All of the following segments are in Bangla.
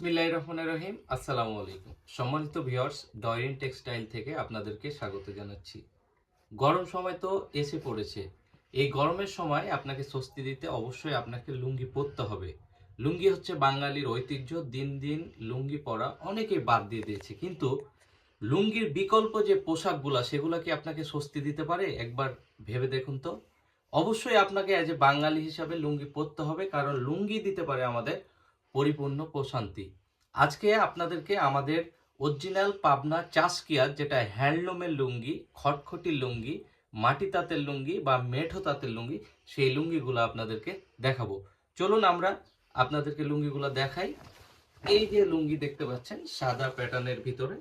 বিসমিল্লাহির রহমানির রহিম। আসসালামু আলাইকুম। সম্মানিত ভিউয়ার্স, ডয়রিন টেক্সটাইল থেকে আপনাদেরকে স্বাগত জানাচ্ছি। গরম সময় তো এসে পড়েছে। এই গরমের সময় আপনাকে স্বস্তি দিতে অবশ্যই আপনাকে লুঙ্গি পরতে হবে। লুঙ্গি হচ্ছে বাঙালির ঐতিহ্য। দিন দিন লুঙ্গি পরা অনেকেই বাদ দিয়ে দিয়েছে, কিন্তু লুঙ্গির বিকল্প যে পোশাকগুলা সেগুলা কি আপনাকে স্বস্তি দিতে পারে? একবার ভেবে দেখুন তো। অবশ্যই আপনাকে অ্যাজ এ বাঙালি হিসাবে লুঙ্গি পরতে হবে, কারণ লুঙ্গি দিতে পারে আমাদের পরিপূর্ণ প্রশান্তি। আজকে আপনাদেরকে আমাদের অরিজিনাল পাবনা চাষকিয়ার যেটা হ্যান্ডলুমের লুঙ্গি, খটখটি লুঙ্গি, মাটি তাঁতের লুঙ্গি বা মেঠো তাঁতের লুঙ্গি, সেই লুঙ্গিগুলো আপনাদেরকে দেখাবো। চলুন আমরা আপনাদেরকে লুঙ্গিগুলো দেখাই। এই যে লুঙ্গি দেখতে পাচ্ছেন সাদা প্যাটার্নের ভিতরে,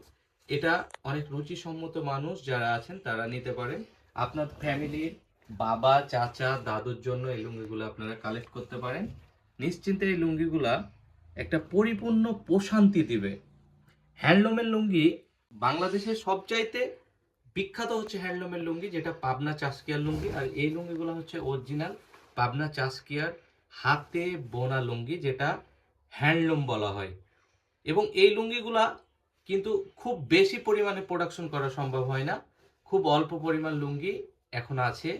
এটা অনেক রুচিসম্মত মানুষ যারা আছেন তারা নিতে পারেন। আপনার ফ্যামিলির বাবা, চাচা, দাদুর জন্য এই লুঙ্গিগুলো আপনারা কালেক্ট করতে পারেন। নিশ্চিন্তে এই লুঙ্গিগুলা একটা পরিপূর্ণ প্রশান্তি দিবে। হ্যান্ডলুমের লুঙ্গি বাংলাদেশের সবচাইতে বিখ্যাত হচ্ছে হ্যান্ডলুমের লুঙ্গি, যেটা পাবনা চাষকিয়ার লুঙ্গি। আর এই লুঙ্গিগুলো হচ্ছে অরিজিনাল পাবনা চাষকিয়ার হাতে বোনা লুঙ্গি, যেটা হ্যান্ডলুম বলা হয়। এবং এই লুঙ্গিগুলা কিন্তু খুব বেশি পরিমাণে প্রোডাকশন করা সম্ভব হয় না। খুব অল্প পরিমাণ লুঙ্গি এখন আছে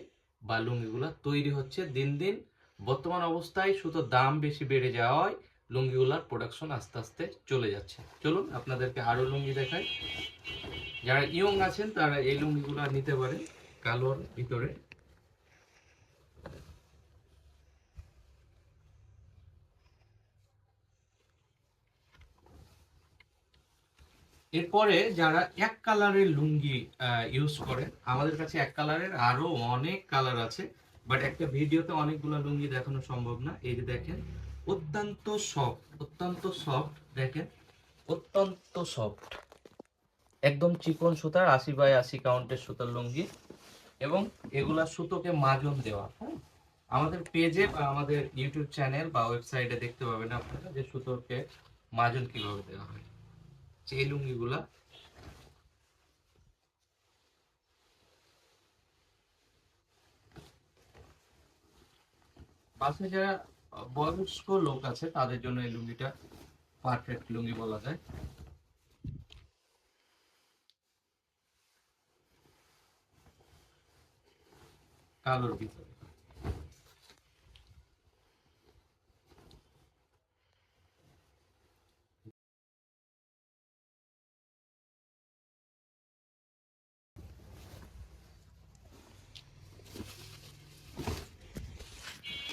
বা লুঙ্গিগুলা তৈরি হচ্ছে দিন দিন। বর্তমান অবস্থায় শুধু দাম বেশি বেড়ে যাওয়ায় লুঙ্গিগুলার প্রোডাকশন আস্তে আস্তে চলে যাচ্ছে। চলুন আপনাদেরকে আরো লুঙ্গি দেখাই। যারা ইয়ং আছেন তারা এই লুঙ্গিগুলা নিতে পারেন কালোর ভিতরে। এরপরে যারা এক কালারের লুঙ্গি ইউজ করেন, আমাদের কাছে এক কালারের আরো অনেক কালার আছে, বাট একটা ভিডিওতে অনেকগুলো লুঙ্গি দেখানো সম্ভব না। এই যে দেখেন, অত্যন্ত সফট, অত্যন্ত সফট, দেখেন অত্যন্ত সফট, একদম চিকন সুতার 80 বাই 80 কাউন্টের সুতার লুঙ্গি। এবং এগুলা সুতোকে মাজন দেওয়া। হ্যাঁ, আমাদের পেজে বা আমাদের ইউটিউব চ্যানেল বা ওয়েবসাইটে দেখতে পাবেন আপনারা যে সুতোকে মাজন কিভাবে দেওয়া হয়। এই লুঙ্গিগুলা বাসে যারা বয়স্ক লোক আছে তাদের জন্য এই লুঙ্গিটা পারফেক্ট লুঙ্গি বলা যায়। কালোর ভিতরে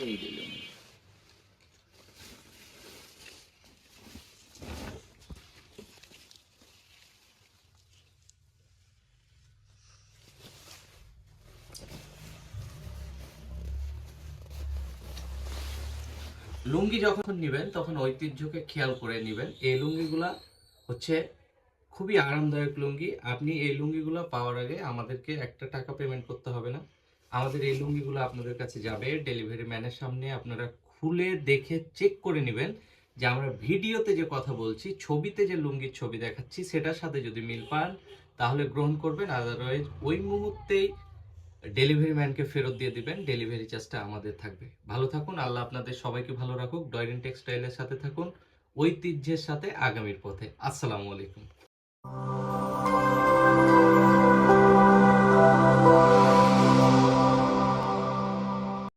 এই যে লুঙ্গি। লুঙ্গি যখন নিবেন তখন ঐতিহ্যকে খেয়াল করে নিবেন। এই লুঙ্গিগুলা হচ্ছে খুবই আরামদায়ক লুঙ্গি। আপনি এই লুঙ্গিগুলো পাওয়ার আগে আমাদেরকে একটা টাকা পেমেন্ট করতে হবে না। আমাদের এই লুঙ্গিগুলো আপনাদের কাছে যাবে ডেলিভারি ম্যানের সামনে, আপনারা খুলে দেখে চেক করে নেবেন যে আমরা ভিডিওতে যে কথা বলছি, ছবিতে যে লুঙ্গির ছবি দেখাচ্ছি সেটার সাথে যদি মিল পান তাহলে গ্রহণ করবেন, আদারওয়াইজ ওই মুহূর্তেই ডেলিভারি ম্যানকে ফেরত দিয়ে দিবেন। ডেলিভারি চার্জটা আমাদের থাকবে। ভালো থাকুন, আল্লাহ আপনাদের সবাইকে ভালো রাখুক। ডয়রিন টেক্সটাইলের সাথে থাকুন, ঐতিহ্যের সাথে আগামীর পথে। আসসালামু আলাইকুম।